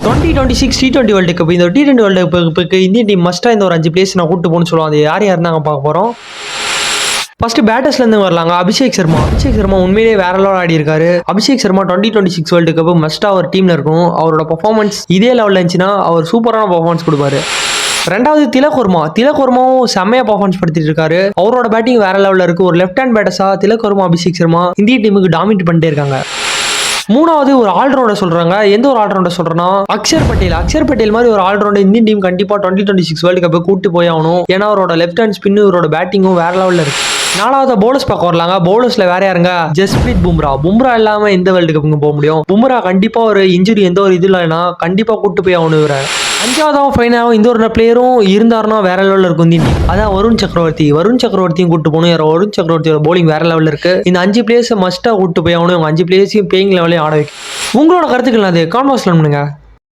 2026 T20 world cup இந்த T20 world கப்புக்கு Indian team மஸ்ட்டாக இந்த ஒரு 5 பிளேஸ் நான் கூட்டு போகணும்னு சொல்லுவாங்க. அது யார் இருந்தாங்க பார்க்க போகிறோம். ஃபர்ஸ்ட் பேட்டர்ஸ்லேருந்து வரலாங்க. அபிஷேக் சர்மா உண்மையிலேயே வேற லெவல் ஆடி இருக்காரு. அபிஷேக் சர்மா 2026 வேர்ல்டு கப் மஸ்ட்டாக அவர் டீமில் இருக்கும். அவரோட பர்ஃபார்மன்ஸ் இதே லெவலில் இருந்துச்சுன்னா அவர் சூப்பரான பர்ஃபார்மன்ஸ் கொடுப்பாரு. ரெண்டாவது திலக் வர்மாவும் செம்மையா பர்ஃபார்மன்ஸ் படுத்திட்டு இருக்காரு. அவரோட பேட்டிங் வேற லெவலில் இருக்கு. ஒரு லெஃப்ட் ஹேண்ட் பேட்டர்ஸா திலக் வர்மா, அபிஷேக் சர்மா இந்திய டீமுக்கு டாமினேட் பண்ணிட்டே இருக்காங்க. மூணாவது ஒரு ஆல்ரவுண்டர் சொல்றாங்க. எந்த ஒரு ஆல்ரவுண்டர் சொல்றேன்னா அக்ஷர் பட்டேல் மாதிரி ஒரு ஆல்ரவுண்டர் இந்தியன் டீம் கண்டிப்பா 2026 வேர்ல்டு கப் கூட்டு போய் ஆகணும். ஏன்னா அவரோட லெஃப்ட் ஹேண்ட் ஸ்பின், இவரோட பேட்டிங்கும் வேற லெவலில் இருக்கு. நாலாவது பவுலர்ஸ் பார்க்க வரலாங்க. பவுலர்ஸ்ல வேற யாருங்க? ஜஸ்பிரீத் பும்ரா இல்லாம எந்த வேர்ல்டு கப்புக்கு போக முடியும்? பும்ரா கண்டிப்பா ஒரு இன்ஜுரி எந்த ஒரு இது இல்லைன்னா கண்டிப்பா கூட்டு போய் ஆகணும் இவரை. அஞ்சாவதாவும் ஃபைனலாகவும் இந்த ஒரு பிளேயரும் இருந்தாருன்னா வேற லெவலில் இருக்கும் இந்தியன் டீம். அதான் வருண் சக்கரவர்த்தியும் கூட்டு போகணும். வருண் சக்கரவர்த்தியோட பவுலிங் வேற லெவலில் இருக்கு. இந்த 5 பிளேயர்ஸ் மஸ்டா கூட்டு போய் ஆகணும். 5 பிளேயர்ஸையும் பேயிங் லெவலே ஆட வைக்கும். உங்களோட கருத்துக்கள் அது கான்வர்ஸ்ல பண்ணுங்க.